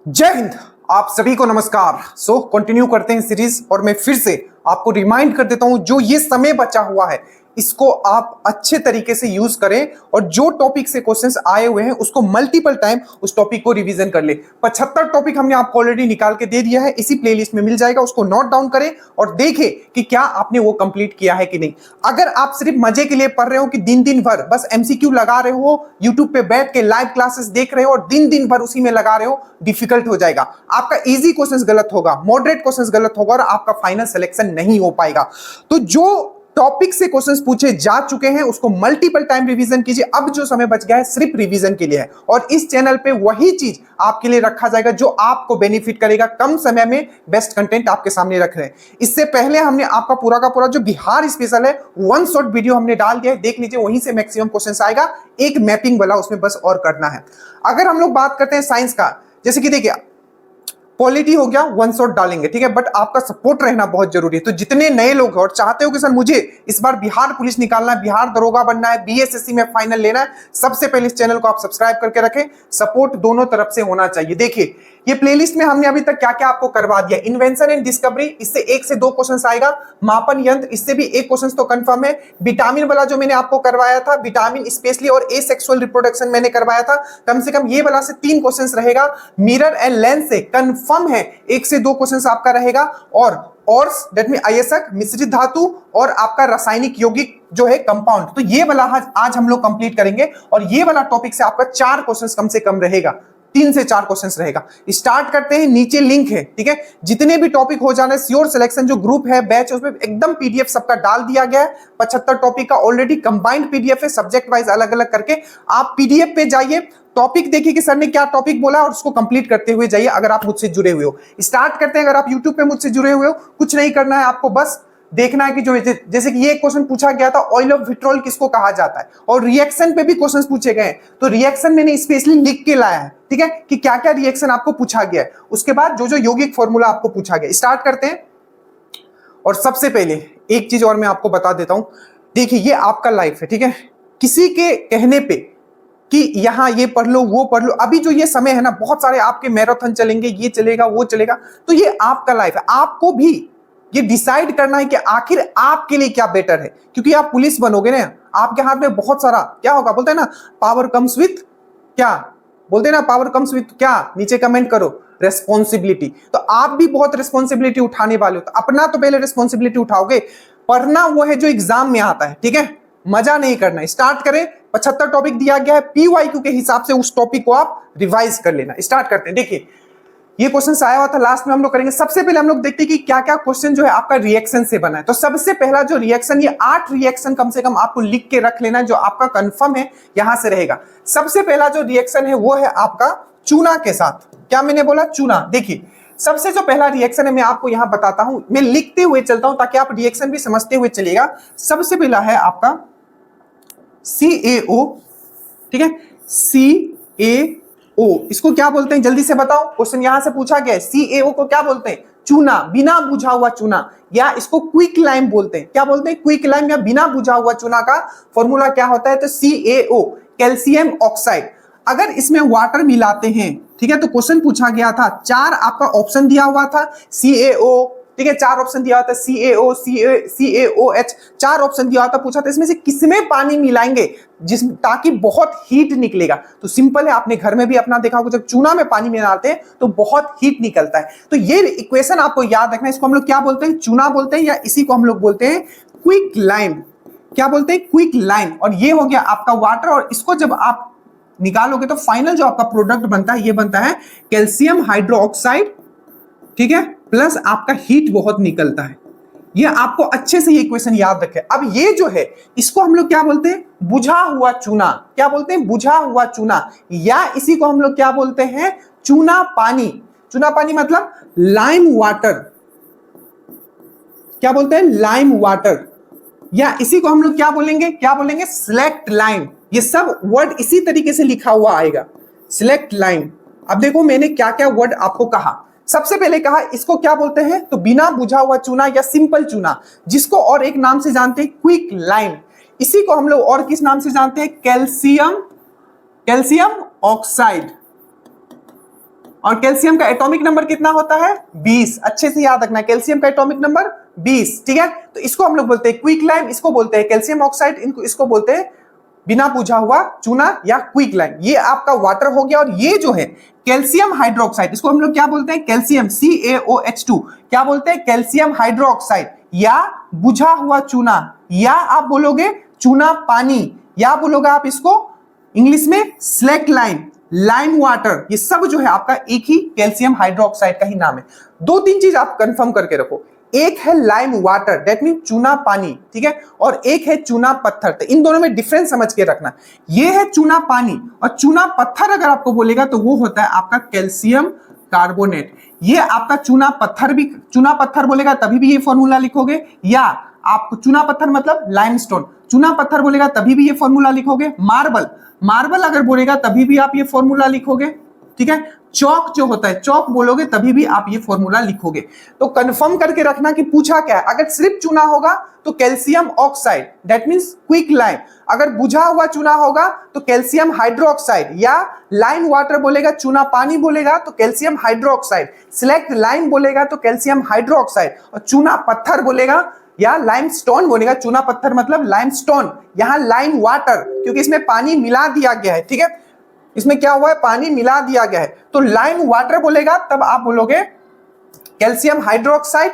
जय हिंद। आप सभी को नमस्कार। कंटिन्यू करते हैं सीरीज और मैं फिर से आपको रिमाइंड कर देता हूं, जो ये समय बचा हुआ है इसको आप अच्छे तरीके से यूज करें और जो टॉपिक से क्वेश्चंस आए हुए हैं उसको मल्टीपल टाइम उस टॉपिक को रिवीजन कर ले। 75 टॉपिक हमने आपको ऑलरेडी निकाल के दे दिया है, इसी प्लेलिस्ट में मिल जाएगा, उसको नोट डाउन करें और देखें कि क्या आपने वो कंप्लीट किया है कि नहीं। अगर आप सिर्फ मजे के लिए पढ़ रहे हो कि दिन दिन भर बस एमसीक्यू लगा रहे हो, यूट्यूब पे बैठ के लाइव क्लासेस देख रहे हो और दिन दिन भर उसी में लगा रहे हो, डिफिकल्ट हो जाएगा। आपका इजी क्वेश्चंस गलत होगा, मॉडरेट क्वेश्चंस गलत होगा और आपका फाइनल सिलेक्शन नहीं हो पाएगा। तो जो टॉपिक से क्वेश्चंस पूछे जा चुके हैं उसको मल्टीपल टाइम रिवीजन कीजिए। अब जो समय बच गया है सिर्फ रिवीजन के लिए है और इस चैनल पे वही चीज आपके लिए रखा जाएगा जो आपको बेनिफिट करेगा। कम समय में बेस्ट कंटेंट आपके सामने रख रहे हैं। इससे पहले हमने आपका पूरा का पूरा जो बिहार स्पेशल है वन शॉट वीडियो हमने डाल दिया है, देख लीजिए, वहीं से मैक्सिमम क्वेश्चंस आएगा। एक मैपिंग वाला उसमें बस और करना है। अगर हम लोग बात करते हैं साइंस का, जैसे कि देखिए पॉलिटी हो गया, वन शॉट डालेंगे, ठीक है, बट आपका सपोर्ट रहना बहुत जरूरी है। तो जितने नए लोग हैं और चाहते हो कि सर मुझे इस बार बिहार पुलिस निकालना है, बिहार दरोगा बनना है, बीएसएससी में फाइनल लेना है, सबसे पहले इस चैनल को आप सब्सक्राइब करके रखें। सपोर्ट दोनों तरफ से होना चाहिए। देखिए ये प्लेलिस्ट में हमने अभी तक क्या क्या आपको करवा दिया। इन्वेंशन एंड डिस्कवरी, इससे 1 से 2 क्वेश्चन आएगा। मापन यंत्र, इससे भी 1 क्वेश्चन तो कंफर्म है। विटामिन वाला जो मैंने आपको करवाया था, विटामिन स्पेशली और एसेक्सुअल रिप्रोडक्शन मैंने करवाया था, कम से कम ये वाला से 3 क्वेश्चन रहेगा। मिरर एंड लेंस से कंफर्म है 1 से 2 क्वेश्चन आपका रहेगा। और दैट मीन अयस्क, मिश्रित धातु और आपका रासायनिक यौगिक जो है कंपाउंड, तो ये वाला आज हम लोग कंप्लीट करेंगे और ये वाला टॉपिक से आपका 4 क्वेश्चन कम से कम रहेगा, 3 से 4 क्वेश्चंस रहेगा। स्टार्ट करते हैं, नीचे लिंक है, ठीक है, जितने भी टॉपिक हो जाने, श्योर सिलेक्शन जो ग्रुप है, बैच है, उसमें एकदम पीडीएफ सबका डाल दिया गया है। 75 टॉपिक का ऑलरेडी कंबाइंड पीडीएफ है, सब्जेक्ट वाइज अलग अलग करके। आप पीडीएफ पे जाइए, टॉपिक देखिए कि सर ने क्या टॉपिक बोला और उसको कंप्लीट करते हुए जाइए अगर आप मुझसे जुड़े हुए हो। स्टार्ट करते हैं। अगर आप यूट्यूब पे मुझसे जुड़े हुए हो, कुछ नहीं करना है आपको, बस देखना है कि जो जैसे कि ये क्वेश्चन पूछा गया था, ऑयल ऑफ विट्रोल किसको कहा जाता है, और रिएक्शन पे भी क्वेश्चंस पूछे गए, तो रिएक्शन मैंने स्पेशली लिख के लाया है, ठीक है, कि क्या क्या रिएक्शन आपको पूछा गया है। उसके बाद जो जो यौगिक फॉर्मूला आपको पूछा गया। स्टार्ट करते हैं। और सबसे पहले एक चीज और मैं आपको बता देता हूं, देखिए ये आपका लाइफ है, ठीक है, किसी के कहने पे कि यहां ये पढ़ लो वो पढ़ लो, अभी जो ये समय है ना, बहुत सारे आपके मैराथन चलेंगे, ये चलेगा वो चलेगा, तो ये आपका लाइफ है। आपको भी ये डिसाइड करना है कि आखिर आपके लिए क्या बेटर है, क्योंकि आप पुलिस बनोगे ना, आपके हाथ में बहुत सारा क्या होगा, बोलते हैं ना पावर कम्स विथ क्या, बोलते हैं ना पावर कम्स विथ क्या, नीचे कमेंट करो, रेस्पॉन्सिबिलिटी। तो आप भी बहुत रेस्पॉन्सिबिलिटी उठाने वाले हो, तो अपना तो पहले रेस्पॉन्सिबिलिटी उठाओगे। पढ़ना वो है जो एग्जाम में आता है, ठीक है, मजा नहीं करना। स्टार्ट करें। 75 टॉपिक दिया गया है, पीवाईक्यू के हिसाब से उस टॉपिक को आप रिवाइज कर लेना। स्टार्ट करते हैं। देखिए ये क्वेश्चन आया हुआ था, लास्ट में हम लोग करेंगे। सबसे पहले हम लोग देखते हैं कि क्या क्या क्वेश्चन जो है आपका रिएक्शन से बना है। तो सबसे पहला जो रिएक्शन, ये 8 रिएक्शन कम से कम आपको लिख के रख लेना, जो आपका कंफर्म है यहां से रहेगा। सबसे पहला जो रिएक्शन है वो है आपका चूना के साथ। क्या मैंने बोला? चूना। देखिए सबसे जो पहला रिएक्शन है मैं आपको यहां बताता हूं, मैं लिखते हुए चलता हूं ताकि आप रिएक्शन भी समझते हुए चलिएगा। सबसे पहला है आपका CaO, ठीक है, CaO, इसको क्या बोलते हैं जल्दी से बताओ, क्वेश्चन यहां से पूछा गया है। CaO को क्या बोलते हैं? चूना, बिना बुझा हुआ चूना, या इसको क्विक लाइम बोलते हैं। क्या बोलते हैं? क्विक लाइम या बिना बुझा हुआ चूना का फॉर्मूला क्या होता है? तो CaO, कैल्शियम ऑक्साइड। अगर इसमें वाटर मिलाते हैं, ठीक है, तो क्वेश्चन पूछा गया था, 4 आपका ऑप्शन दिया हुआ था, CaO, ठीक है, 4 ऑप्शन दिया हुआ था, CaO, CaOH, 4 ऑप्शन दिया हुआ था, पूछा था इसमें से किसमें पानी मिलाएंगे जिस ताकि बहुत हीट निकलेगा। तो सिंपल है, आपने घर में भी अपना देखा होगा, जब चूना में पानी मिलाते हैं तो बहुत हीट निकलता है। तो ये इक्वेशन आपको याद रखना है। इसको हम लोग क्या बोलते हैं? चूना बोलते हैं, या इसी को हम लोग बोलते हैं क्विक लाइम। क्या बोलते हैं? Quick lime. और ये हो गया आपका वाटर, और इसको जब आप निकालोगे तो फाइनल जो आपका प्रोडक्ट बनता है, ये बनता है कैल्शियम हाइड्रोक्साइड, ठीक है, प्लस आपका हीट बहुत निकलता है। ये आपको अच्छे से ये इक्वेशन याद रखें। अब ये जो है इसको हम लोग क्या बोलते हैं? बुझा हुआ चूना। क्या बोलते हैं? बुझा हुआ चूना, या इसी को हम लोग क्या बोलते हैं? चूना पानी। चूना पानी मतलब लाइम वाटर। क्या बोलते हैं? लाइम वाटर, या इसी को हम लोग क्या बोलेंगे? क्या बोलेंगे? Slaked lime. ये सब वर्ड इसी तरीके से लिखा हुआ आएगा, सिलेक्ट लाइम। अब देखो मैंने क्या क्या वर्ड आपको कहा। सबसे पहले कहा इसको क्या बोलते हैं? तो बिना बुझा हुआ चूना या सिंपल चूना, जिसको और एक नाम से जानते हैं क्विक लाइम। इसी को हम लोग और किस नाम से जानते हैं? Calcium oxide. और कैल्शियम का एटॉमिक नंबर कितना होता है 20। अच्छे से याद रखना है, कैल्शियम का एटॉमिक नंबर 20। ठीक है, तो इसको हम लोग बोलते हैं क्विक लाइम, इसको बोलते हैं कैल्शियम ऑक्साइड, इसको बोलते हैं बिना बुझा हुआ चूना या क्विक लाइम। ये आपका वाटर हो गया। और ये जो है कैल्शियम हाइड्रोक्साइड, इसको हम लोग क्या बोलते हैं कैल्शियम CaOH2, क्या बोलते हैं कैल्शियम हाइड्रोक्साइड या बुझा हुआ चूना, या आप बोलोगे चूना पानी, या बोलोगे आप इसको इंग्लिश में स्लेक्ट लाइम, लाइम वाटर। ये सब जो है आपका एक ही कैल्शियम हाइड्रोक्साइड का ही नाम है। दो तीन चीज आप कंफर्म करके रखो, एक है लाइम वाटर दैट मीन चूना पानी, ठीक है, और एक है चूना पत्थर। तो इन दोनों में डिफरेंस समझ के रखना। ये है चूना पानी, और चूना पत्थर अगर आपको बोलेगा तो वो होता है आपका कैल्शियम कार्बोनेट। ये आपका चूना पत्थर भी, चूना पत्थर बोलेगा तभी भी ये फॉर्मूला लिखोगे, या आपको चूना पत्थर मतलब लाइमस्टोन, चूना पत्थर बोलेगा तभी भी ये फॉर्मूला लिखोगे। मार्बल, मार्बल अगर बोलेगा तभी भी आप ये फॉर्मूला लिखोगे। ठीक है, चौक जो होता है, चौक बोलोगे तभी भी आप ये फॉर्मूला लिखोगे। तो कंफर्म करके रखना कि पूछा क्या है। अगर सिर्फ चूना होगा तो calcium oxide that means quick lime, अगर बुझा हुआ चूना होगा तो कैल्शियम हाइड्रोक्साइड, या लाइम वाटर बोलेगा, चूना पानी बोलेगा तो कैल्शियम हाइड्रोक्साइड, सिलेक्ट लाइम बोलेगा तो कैल्शियम हाइड्रोक्साइड, और चूना पत्थर बोलेगा या लाइमस्टोन बोलेगा, चूना पत्थर मतलब लाइमस्टोन, यहां लाइम वाटर क्योंकि इसमें पानी मिला दिया गया है। ठीक है, इसमें क्या हुआ है पानी मिला दिया गया है, तो लाइम वाटर बोलेगा तब आप बोलोगे कैल्शियम हाइड्रोक्साइड।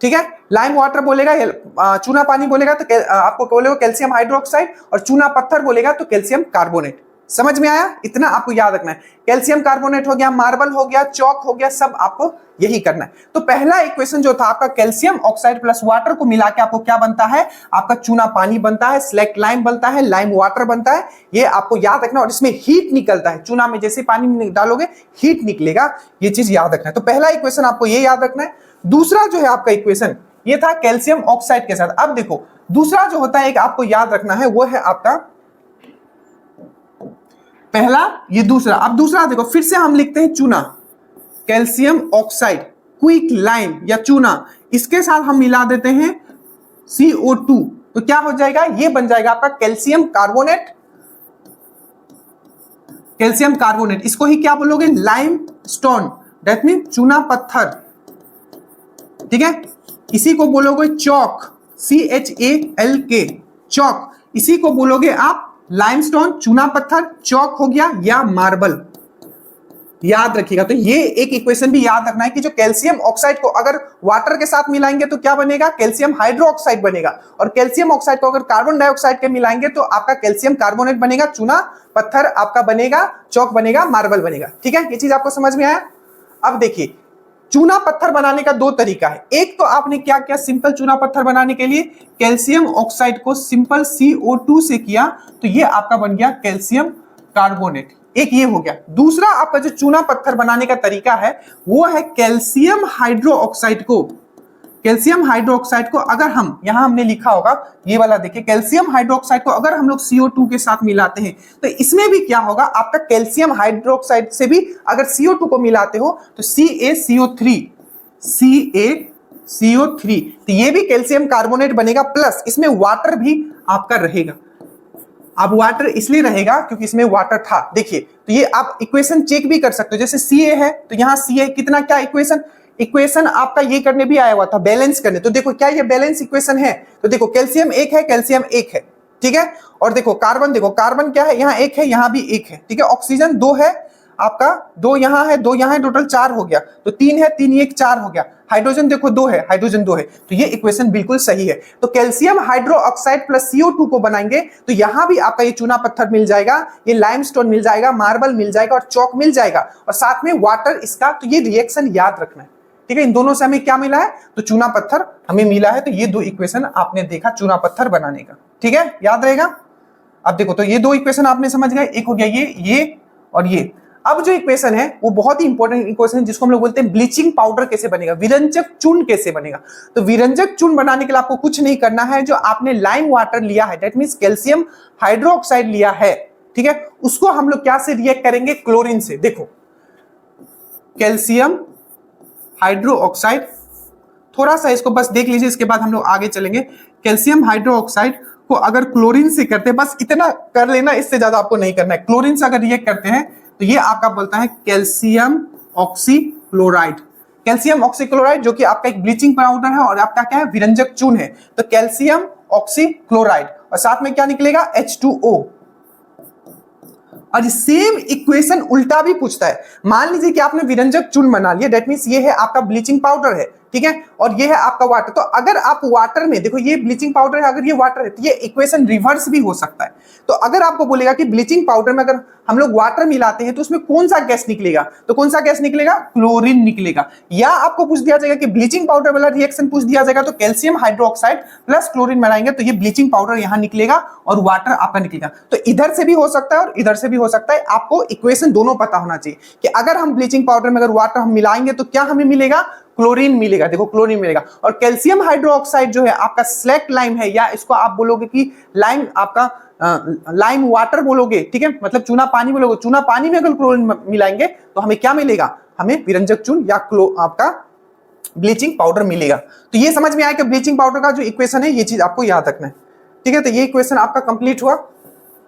ठीक है, लाइम वाटर बोलेगा, चूना पानी बोलेगा तो आपको बोलेगा कैल्शियम हाइड्रोक्साइड, और चूना पत्थर बोलेगा तो कैल्शियम कार्बोनेट। समझ में आया? इतना आपको याद रखना है। कैल्शियम कार्बोनेट हो गया, मार्बल हो गया, चौक हो गया, सब आपको यही करना है। तो पहला इक्वेशन जो था आपका कैल्शियम ऑक्साइड प्लस वाटर को मिला के आपको क्या बनता है, आपका चूना पानी बनता है, स्लेक्ट लाइम बनता है, लाइम वाटर बनता है। ये आपको याद रखना, और इसमें हीट निकलता है, चूना में जैसे पानी डालोगे हीट निकलेगा, ये चीज याद रखना है। तो पहला इक्वेशन आपको ये याद रखना है। दूसरा जो है आपका इक्वेशन ये था कैल्शियम ऑक्साइड के साथ। अब देखो दूसरा जो होता है एक आपको याद रखना है, वो है आपका पहला, ये दूसरा। अब दूसरा देखो फिर से हम लिखते हैं चूना, कैल्शियम ऑक्साइड, क्विक लाइम या चूना, इसके साथ हम मिला देते हैं CO2, तो क्या हो जाएगा, ये बन जाएगा आपका कैल्शियम कार्बोनेट। कैल्शियम कार्बोनेट इसको ही क्या बोलोगे, लाइम स्टोन दैट मीन चूना पत्थर। ठीक है, इसी को बोलोगे चौक, CHALK चौक, इसी को बोलोगे आप लाइमस्टोन, चूना पत्थर, चौक हो गया, या मार्बल। याद रखिएगा। तो ये एक इक्वेशन भी याद रखना है कि जो कैल्शियम ऑक्साइड को अगर वाटर के साथ मिलाएंगे तो क्या बनेगा, कैल्शियम हाइड्रोक्साइड बनेगा, और कैल्शियम ऑक्साइड को अगर कार्बन डाइऑक्साइड के मिलाएंगे तो आपका कैल्शियम कार्बोनेट बनेगा, चूना पत्थर आपका बनेगा, चौक बनेगा, मार्बल बनेगा। ठीक है, ये चीज आपको समझ में आया? अब देखिए चूना पत्थर बनाने का दो तरीका है। एक तो आपने क्या किया, सिंपल चूना पत्थर बनाने के लिए कैल्शियम ऑक्साइड को सिंपल CO2 से किया, तो ये आपका बन गया कैल्शियम कार्बोनेट, एक ये हो गया। दूसरा आपका जो चूना पत्थर बनाने का तरीका है वो है कैल्शियम हाइड्रोक्साइड को, कैल्शियम हाइड्रोक्साइड को अगर हम यहां हमने लिखा होगा ये वाला, देखिए कैल्शियम हाइड्रोक्साइड को अगर हम लोग CO2 के साथ मिलाते हैं तो इसमें भी क्या होगा, आपका कैल्शियम हाइड्रोक्साइड से भी अगर CO2 को मिलाते हो तो CaCO3, तो ये भी कैल्शियम कार्बोनेट बनेगा, प्लस इसमें वाटर भी आपका रहेगा। अब वाटर इसलिए रहेगा क्योंकि इसमें वाटर था। देखिए तो ये आप इक्वेशन चेक भी कर सकते हो, जैसे Ca है तो यहाँ Ca कितना, क्या इक्वेशन आपका ये करने भी आया हुआ था, बैलेंस करने। तो देखो क्या ये बैलेंस इक्वेशन है, तो देखो कैल्शियम एक है, कैल्शियम एक है, ठीक है, और देखो कार्बन क्या है, यहाँ एक है, यहाँ भी एक है, ठीक है, ऑक्सीजन दो है आपका, दो यहाँ है, दो यहाँ है, टोटल चार हो गया, तो तीन है, तीन एक चार हो गया। हाइड्रोजन देखो दो है, हाइड्रोजन दो है, तो ये इक्वेशन बिल्कुल सही है। तो कैल्शियम हाइड्रोक्साइड प्लस CO2 को बनाएंगे तो यहां भी आपका ये चूना पत्थर मिल जाएगा, ये लाइमस्टोन मिल जाएगा, मार्बल मिल जाएगा और चौक मिल जाएगा, और साथ में वाटर इसका। तो ये रिएक्शन याद रखना है, ठीक है। इन दोनों से हमें क्या मिला है, तो चूना पत्थर हमें मिला है। तो ये दो इक्वेशन आपने देखा चूना पत्थर बनाने का, ठीक है, याद रहेगा। अब देखो तो ये दो इक्वेशन आपने समझ गए, एक हो गया ये और ये। अब जो इक्वेशन है वो बहुत ही इंपॉर्टेंट इक्वेशन है, जिसको हम लोग बोलते हैं ब्लीचिंग पाउडर कैसे बनेगा, विरंजक चूर्ण कैसे बनेगा। तो विरंजक चूर्ण बनाने के लिए आपको कुछ नहीं करना है, जो आपने लाइम वाटर लिया है दैट मींस कैल्शियम हाइड्रोक्साइड लिया है, ठीक है, उसको हम लोग क्या से रिएक्ट करेंगे, क्लोरीन से। देखो कैल्शियम हाइड्रोक्साइड, थोड़ा सा इसको बस देख लीजिए, इसके बाद हम लोग आगे चलेंगे। कैल्शियम हाइड्रोक्साइड को अगर क्लोरीन से करते हैं, बस इतना कर लेना, इससे ज्यादा आपको नहीं करना है। क्लोरीन से अगर रिएक्ट करते हैं तो ये आपका बोलता है कैल्शियम ऑक्सीक्लोराइड, कैल्शियम ऑक्सीक्लोराइड जो कि आपका एक ब्लीचिंग पाउडर है और आपका क्या है, विरंजक चूर्ण है। तो कैल्शियम ऑक्सीक्लोराइड और साथ में क्या निकलेगा, H2O। और सेम इक्वेशन उल्टा भी पूछता है। मान लीजिए कि आपने विरंजक चूर्ण बना लिया, दैट मींस ये है आपका ब्लीचिंग पाउडर है, ठीक है, और ये है आपका वाटर। तो अगर आप वाटर में देखो, ये ब्लीचिंग पाउडर है, अगर ये वाटर है तो ये इक्वेशन रिवर्स भी हो सकता है। तो अगर आपको बोलेगा कि ब्लीचिंग पाउडर में अगर हम लोग वाटर मिलाते हैं तो उसमें कौन सा गैस निकलेगा, तो कौन सा गैस निकलेगा, क्लोरीन निकलेगा। या आपको पूछ दिया जाएगा कि ब्लीचिंग पाउडर वाला रिएक्शन पूछ दिया जाएगा तो कैल्शियम हाइड्रोक्साइड प्लस क्लोरीन बनाएंगे तो ये ब्लीचिंग पाउडर यहां निकलेगा और वाटर आपका निकलेगा। तो इधर से भी हो सकता है और इधर से भी हो सकता है। आपको इक्वेशन दोनों पता होना चाहिए कि अगर हम ब्लीचिंग पाउडर में अगर वाटर हम मिलाएंगे तो क्या हमें मिलेगा, क्लोरीन मिलेगा। देखो क्लोरीन मिलेगा। और कैल्शियम हाइड्रोक्साइड जो है आपका स्लैक्ट लाइम है, या इसको आप बोलोगे कि लाइम, आपका लाइम वाटर बोलोगे, ठीक है, मतलब चूना पानी बोलोगे। चूना पानी में अगर क्लोरीन मिलाएंगे तो हमें क्या मिलेगा, हमें विरंजक चूर्ण या आपका ब्लीचिंग पाउडर मिलेगा। तो ये समझ में आया कि ब्लीचिंग पाउडर का जो इक्वेशन है, ये चीज आपको याद रखना है, ठीक है। तो ये इक्वेशन आपका कंप्लीट हुआ,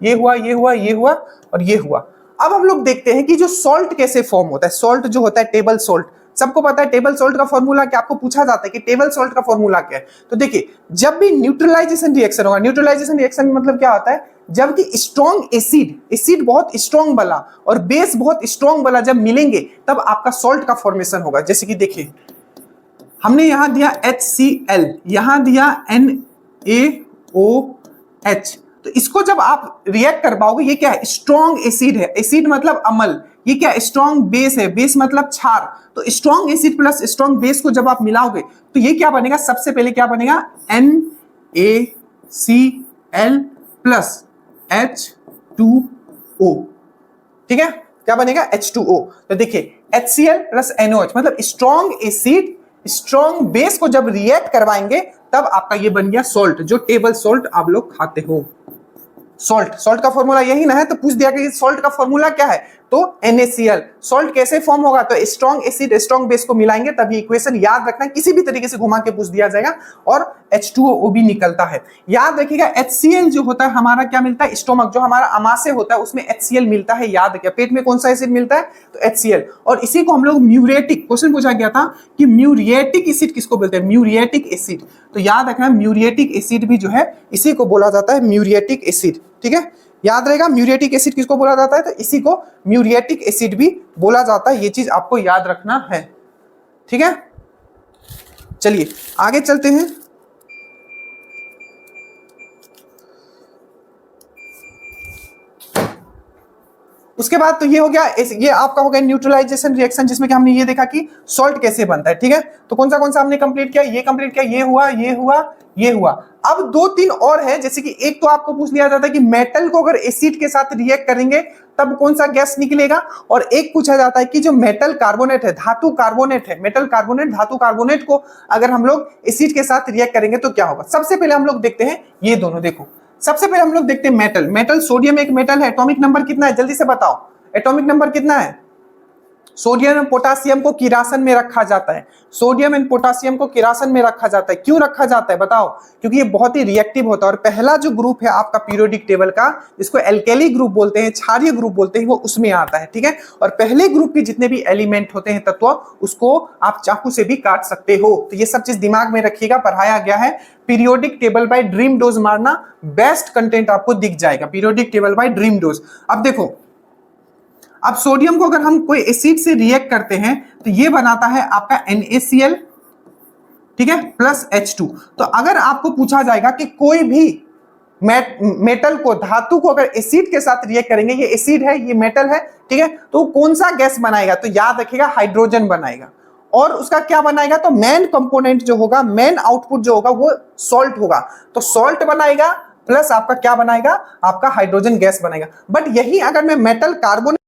ये हुआ, ये हुआ, ये हुआ और ये हुआ। अब हम लोग देखते हैं कि जो सॉल्ट कैसे फॉर्म होता है। सॉल्ट जो होता है, टेबल सॉल्ट, सबको पता है टेबल सॉल्ट का फॉर्मूला क्या, आपको पूछा जाता है कि टेबल सॉल्ट का फॉर्मूला क्या है। तो देखिए, जब भी न्यूट्रलाइजेशन रिएक्शन होगा, न्यूट्रलाइजेशन रिएक्शन मतलब क्या होता है, जबकि स्ट्रॉन्ग एसिड बहुत स्ट्रॉन्ग वाला और बेस बहुत स्ट्रॉन्ग वाला जब मिलेंगे तब आपका सॉल्ट का फॉर्मेशन होगा। जैसे कि देखिए, हमने यहां दिया HCl, यहां दिया NaOH। तो इसको जब आप रिएक्ट कर पाओगे, ये क्या है, स्ट्रॉन्ग एसिड है। एसिड मतलब अम्ल, ये क्या, स्ट्रॉन्ग बेस है, बेस मतलब क्षार। तो strong acid plus strong base को जब आप मिलाओगे तो ये क्या बनेगा, सबसे पहले क्या बनेगा, NaCl प्लस H2O, ठीक है, क्या बनेगा, H2O। तो देखिए HCl प्लस NaOH मतलब स्ट्रॉन्ग एसिड स्ट्रॉन्ग बेस को जब रिएक्ट करवाएंगे तब आपका ये बन गया सॉल्ट, जो टेबल सॉल्ट आप लोग खाते हो। सॉल्ट का फॉर्मूला यही ना है। तो पूछ दिया कि सॉल्ट का फॉर्मूला क्या है, तो NaCl। सॉल्ट कैसे फॉर्म होगा, तो स्ट्रॉन्ग एसिड स्ट्रॉन्ग बेस को मिलाएंगे तभी इक्वेशन, याद रखना, किसी भी तरीके से घुमा के पूछ दिया जाएगा। और H2O भी निकलता है, याद रखिएगा। HCl जो होता है हमारा क्या मिलता है, स्टोमक, जो हमारा आमाशय होता है उसमें HCl मिलता है, याद रखिए। पेट में कौन सा एसिड मिलता है, तो HCl। और इसी को हम लोग म्यूरेटिक, क्वेश्चन पूछा गया था कि म्यूरिएटिक एसिड किसको बोलते हैं, म्यूरिएटिक एसिड। तो याद रखना, म्यूरिएटिक एसिड भी जो है इसी को बोला जाता है, म्यूरिएटिक एसिड, ठीक है, याद रहेगा। म्यूरिएटिक एसिड किसको बोला जाता है, तो इसी को म्यूरिएटिक एसिड भी बोला जाता है। ये चीज आपको याद रखना है, ठीक है। चलिए आगे चलते हैं। उसके बाद तो ये हो गया, ये आपका हो गया न्यूट्रलाइजेशन रिएक्शन, जिसमें कि हमने ये देखा कि सॉल्ट कैसे बनता है, ठीक है। तो कौन सा हमने कंप्लीट किया, ये कंप्लीट किया, ये हुआ, ये हुआ, ये हुआ। अब 2-3 और है, जैसे कि एक तो आपको पूछ लिया जाता है कि मेटल को अगर एसिड के साथ रिएक्ट करेंगे तब कौन सा गैस निकलेगा। और एक पूछा जाता है कि जो मेटल कार्बोनेट है, धातु कार्बोनेट है, मेटल कार्बोनेट, धातु कार्बोनेट को अगर हम लोग एसिड के साथ रिएक्ट करेंगे तो क्या होगा। सबसे पहले हम लोग देखते हैं ये दोनों, देखो सबसे पहले हम लोग देखते हैं मेटल। सोडियम एक मेटल है, एटॉमिक नंबर कितना है, जल्दी से बताओ, एटॉमिक नंबर कितना है। सोडियम एंड पोटासियम को किरासन में रखा जाता है, सोडियम एंड पोटासियम को किरासन में रखा जाता है। क्यों रखा जाता है बताओ, क्योंकि ये बहुत ही रिएक्टिव होता है। और पहला जो ग्रुप है आपका पीरियोडिक टेबल का, जिसको एल्केली ग्रुप बोलते हैं, क्षारीय ग्रुप बोलते हैं, वो उसमें आता है, ठीक है। और पहले ग्रुप के जितने भी एलिमेंट होते हैं, तत्व, उसको आप चाकू से भी काट सकते हो। तो ये सब चीज दिमाग में रखिएगा, पढ़ाया गया है। Periodic table by dream dose मारना, बेस्ट कंटेंट आपको दिख जाएगा, periodic table by dream dose. अब देखो, अब सोडियम को अगर हम कोई एसिड से रिएक्ट करते हैं तो ये बनाता है आपका NaCl, ठीक है, प्लस H2। तो अगर आपको पूछा जाएगा कि कोई भी मेटल को, धातु को अगर एसिड के साथ रिएक्ट करेंगे, ये एसिड है, ये मेटल है, ठीक है, तो कौन सा गैस बनाएगा, तो याद रखिएगा हाइड्रोजन बनाएगा। और उसका क्या बनाएगा, तो मेन कंपोनेंट जो होगा, मेन आउटपुट जो होगा वो सॉल्ट होगा। तो सॉल्ट बनाएगा प्लस आपका क्या बनाएगा, आपका हाइड्रोजन गैस बनाएगा। बट यही अगर मैं मेटल कार्बोनेट